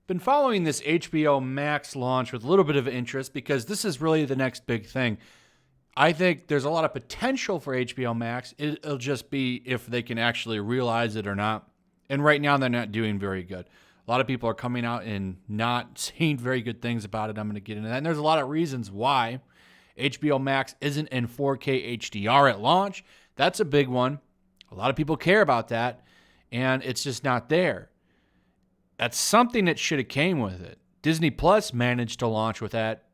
Been following this HBO Max launch with a little bit of interest because this is really the next big thing. I think there's a lot of potential for HBO Max. It'll just be if they can actually realize it or not. And right now, they're not doing very good. A lot of people are coming out and not saying very good things about it. I'm going to get into that. And there's a lot of reasons why HBO Max isn't in 4K HDR at launch. That's a big one. A lot of people care about that, and it's just not there. That's something that should have came with it. Disney Plus managed to launch with that.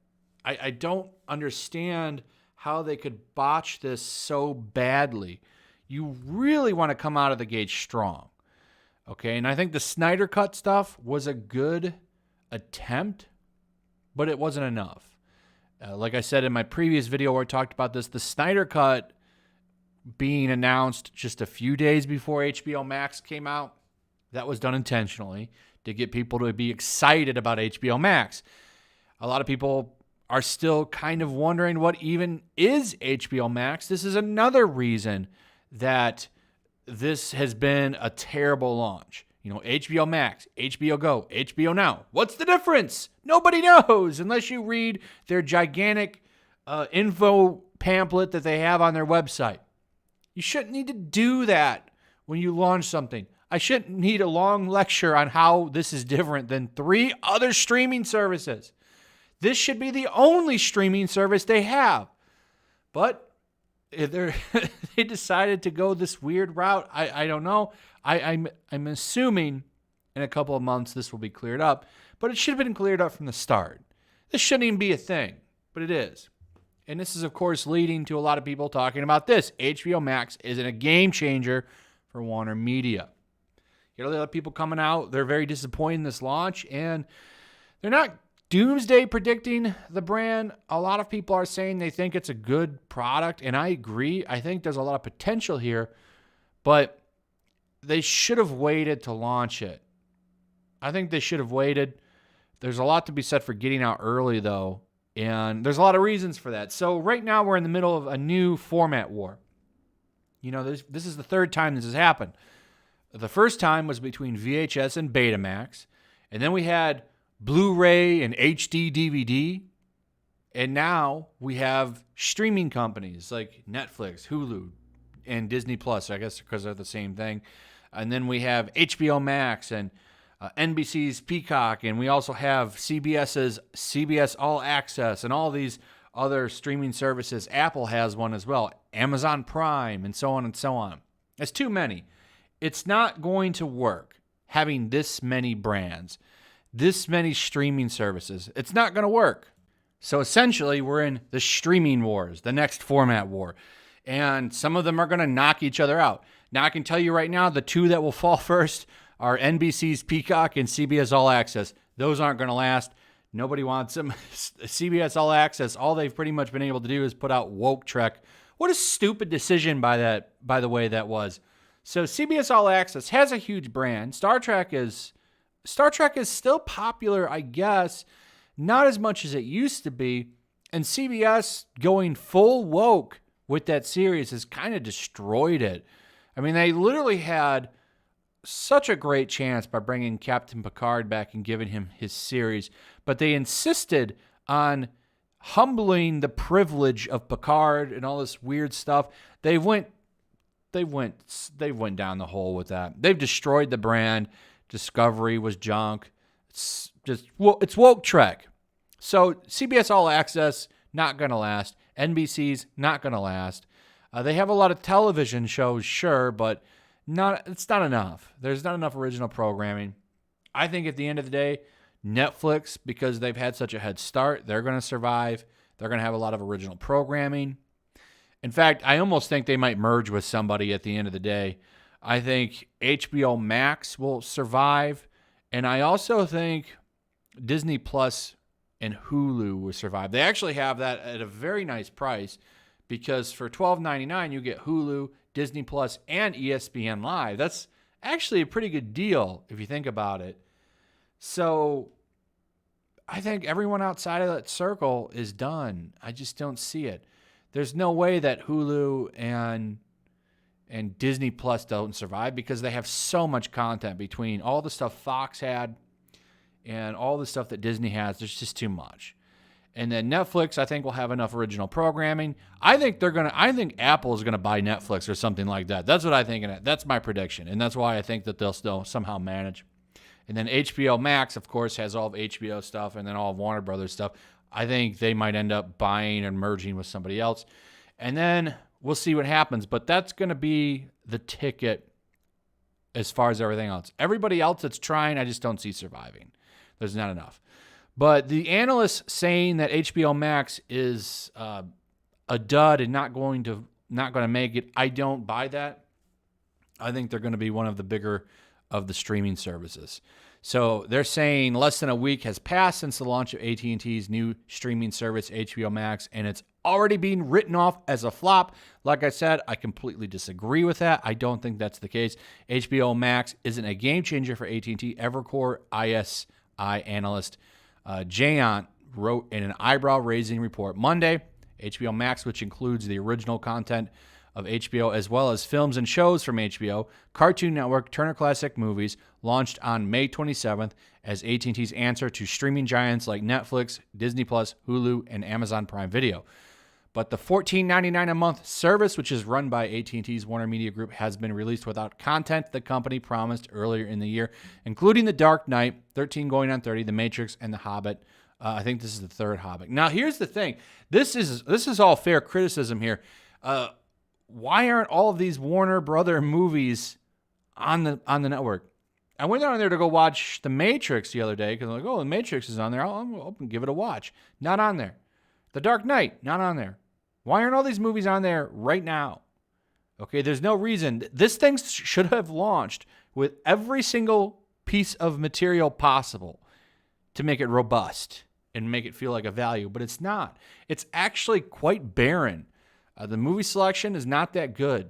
I don't understand how they could botch this so badly. You really want to come out of the gate strong. Okay, and I think the Snyder Cut stuff was a good attempt, but it wasn't enough. Like I said in my previous video where I talked about this, the Snyder Cut being announced just a few days before HBO Max came out, that was done intentionally to get people to be excited about HBO Max. A lot of people are still kind of wondering what even is HBO Max. This is another reason that this has been a terrible launch. You know, HBO Max, HBO Go, HBO Now. What's the difference? Nobody knows unless you read their gigantic info pamphlet that they have on their website. You shouldn't need to do that when you launch something. I shouldn't need a long lecture on how this is different than 3 other streaming services. This should be the only streaming service they have. But if they decided to go this weird route, I don't know. I'm assuming in a couple of months this will be cleared up. But it should have been cleared up from the start. This shouldn't even be a thing, but it is. And this is, of course, leading to a lot of people talking about this. HBO Max isn't a game changer for Warner Media. You know, a lot of people coming out, they're very disappointed in this launch, and they're not doomsday predicting the brand. A lot of people are saying they think it's a good product, and I agree. I think there's a lot of potential here, but they should have waited to launch it. I think they should have waited. There's a lot to be said for getting out early, though, and there's a lot of reasons for that. So right now we're in the middle of a new format war. You know, this is the third time this has happened. The first time was between VHS and Betamax, and then we had Blu-ray and HD DVD, and now we have streaming companies like Netflix, Hulu, and Disney Plus, I guess because they're the same thing. And then we have HBO Max and NBC's Peacock, and we also have CBS's CBS All Access and all these other streaming services. Apple has one as well, Amazon Prime, and so on and so on. It's too many. It's not going to work having this many brands, this many streaming services. It's not going to work. So essentially, we're in the streaming wars, the next format war. And some of them are going to knock each other out. Now, I can tell you right now, the 2 that will fall first are NBC's Peacock and CBS All Access. Those aren't going to last. Nobody wants them. CBS All Access, all they've pretty much been able to do is put out Woke Trek. What a stupid decision by the way, that was. So CBS All Access has a huge brand. Star Trek is still popular, I guess, not as much as it used to be. And CBS going full woke with that series has kind of destroyed it. I mean, they literally had such a great chance by bringing Captain Picard back and giving him his series, but they insisted on humbling the privilege of Picard and all this weird stuff. They went down the hole with that. They've destroyed the brand. Discovery was junk. It's woke Trek. So CBS All Access, not going to last. NBC's not going to last. They have a lot of television shows, sure, but it's not enough. There's not enough original programming. I think at the end of the day, Netflix, because they've had such a head start, they're going to survive. They're going to have a lot of original programming. In fact, I almost think they might merge with somebody at the end of the day. I think HBO Max will survive, and I also think Disney Plus and Hulu will survive. They actually have that at a very nice price because for $12.99 you get Hulu, Disney Plus, and ESPN Live. That's actually a pretty good deal if you think about it. So I think everyone outside of that circle is done. I just don't see it. There's no way that Hulu and Disney Plus don't survive because they have so much content between all the stuff Fox had and all the stuff that Disney has. There's just too much. And then Netflix, I think, will have enough original programming. I think Apple is gonna buy Netflix or something like that. That's what I think. And that's my prediction. And that's why I think that they'll still somehow manage. And then HBO Max, of course, has all of HBO stuff and then all of Warner Brothers stuff. I think they might end up buying and merging with somebody else. And then we'll see what happens. But that's going to be the ticket as far as everything else. Everybody else that's trying, I just don't see surviving. There's not enough. But the analysts saying that HBO Max is a dud and not going to make it, I don't buy that. I think they're going to be one of the bigger of the streaming services. So they're saying less than a week has passed since the launch of AT&T's new streaming service, HBO Max, and it's already being written off as a flop. Like I said, I completely disagree with that. I don't think that's the case. HBO Max isn't a game changer for AT&T. Evercore ISI analyst Jayant wrote in an eyebrow-raising report Monday, HBO Max, which includes the original content of HBO, as well as films and shows from HBO, Cartoon Network, Turner Classic Movies, launched on May 27th as AT&T's answer to streaming giants like Netflix, Disney+, Hulu, and Amazon Prime Video. But the $14.99 a month service, which is run by AT&T's Warner Media Group, has been released without content the company promised earlier in the year, including The Dark Knight, 13 going on 30, The Matrix, and The Hobbit. I think this is the third Hobbit. Now, here's the thing. This is all fair criticism here. Why aren't all of these Warner Brother movies on the network? I went down there to go watch The Matrix the other day because I'm like, oh, The Matrix is on there. I'll give it a watch. Not on there. The Dark Knight, not on there. Why aren't all these movies on there right now? Okay, there's no reason. This thing should have launched with every single piece of material possible to make it robust and make it feel like a value, but it's not. It's actually quite barren. The movie selection is not that good,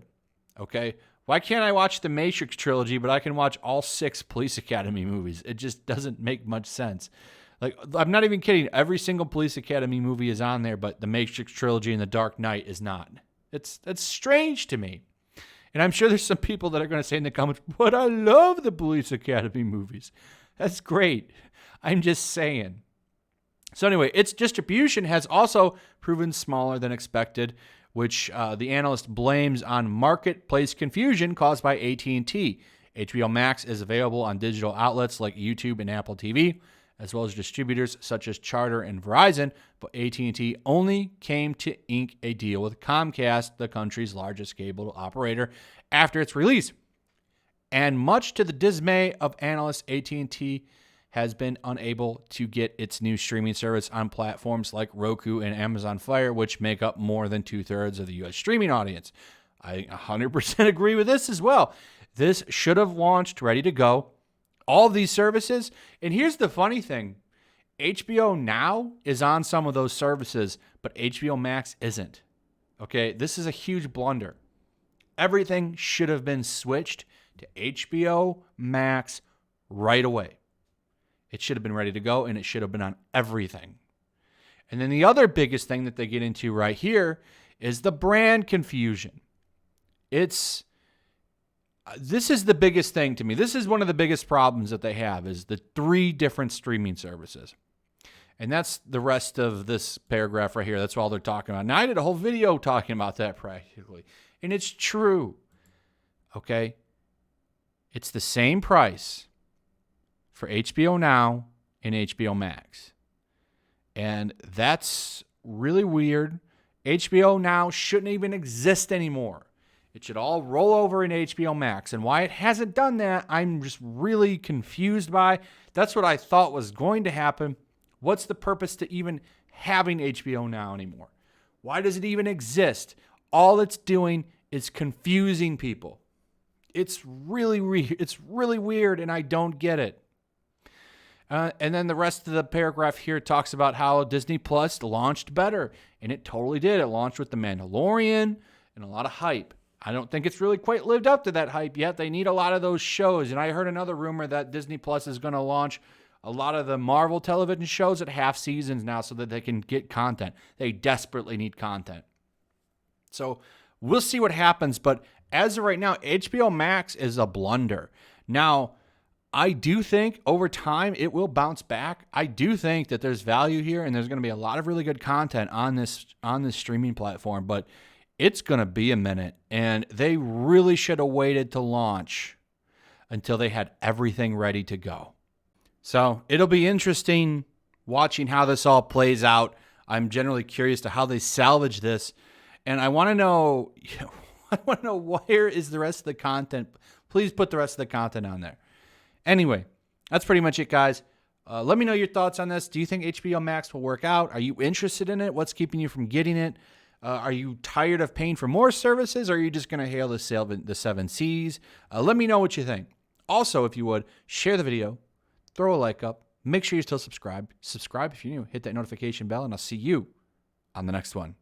okay? Why can't I watch the Matrix trilogy, but I can watch all 6 Police Academy movies? It just doesn't make much sense. Like, I'm not even kidding. Every single Police Academy movie is on there, but the Matrix trilogy and the Dark Knight is not. That's strange to me. And I'm sure there's some people that are going to say in the comments, but I love the Police Academy movies. That's great. I'm just saying. So anyway, its distribution has also proven smaller than expected, which the analyst blames on marketplace confusion caused by AT&T. HBO Max is available on digital outlets like YouTube and Apple TV, as well as distributors such as Charter and Verizon, but AT&T only came to ink a deal with Comcast, the country's largest cable operator, after its release. And much to the dismay of analysts, AT&T has been unable to get its new streaming service on platforms like Roku and Amazon Fire, which make up more than 2/3 of the U.S. streaming audience. I 100% agree with this as well. This should have launched ready to go. All of these services, and here's the funny thing, HBO Now is on some of those services, but HBO Max isn't. Okay, this is a huge blunder. Everything should have been switched to HBO Max right away. It should have been ready to go, and it should have been on everything. And then the other biggest thing that they get into right here is the brand confusion. This is the biggest thing to me. This is one of the biggest problems that they have is the 3 different streaming services. And that's the rest of this paragraph right here. That's all they're talking about. Now, I did a whole video talking about that practically. And it's true. Okay? It's the same price for HBO Now and HBO Max. And that's really weird. HBO Now shouldn't even exist anymore. It should all roll over in HBO Max. And why it hasn't done that, I'm just really confused by. That's what I thought was going to happen. What's the purpose to even having HBO Now anymore? Why does it even exist? All it's doing is confusing people. It's really weird, and I don't get it. And then the rest of the paragraph here talks about how Disney Plus launched better, and it totally did. It launched with The Mandalorian and a lot of hype. I don't think it's really quite lived up to that hype yet. They need a lot of those shows, and I heard another rumor that Disney Plus is going to launch a lot of the Marvel television shows at half seasons now so that they can get content. They desperately need content. So we'll see what happens, but as of right now, HBO Max is a blunder. Now, I do think over time it will bounce back. I do think that there's value here, and there's going to be a lot of really good content on this streaming platform, but it's going to be a minute, and they really should have waited to launch until they had everything ready to go. So it'll be interesting watching how this all plays out. I'm generally curious to how they salvage this, and I want to know, where is the rest of the content? Please put the rest of the content on there. Anyway, that's pretty much it, guys. Let me know your thoughts on this. Do you think HBO Max will work out? Are you interested in it? What's keeping you from getting it? Are you tired of paying for more services, or are you just going to hail the 7 Cs? Let me know what you think. Also, if you would, share the video, throw a like up, make sure you're still subscribed. Subscribe if you're new. Hit that notification bell, and I'll see you on the next one.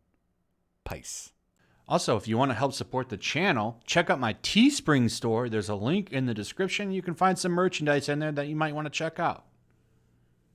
Peace. Also, if you want to help support the channel, check out my Teespring store. There's a link in the description. You can find some merchandise in there that you might want to check out.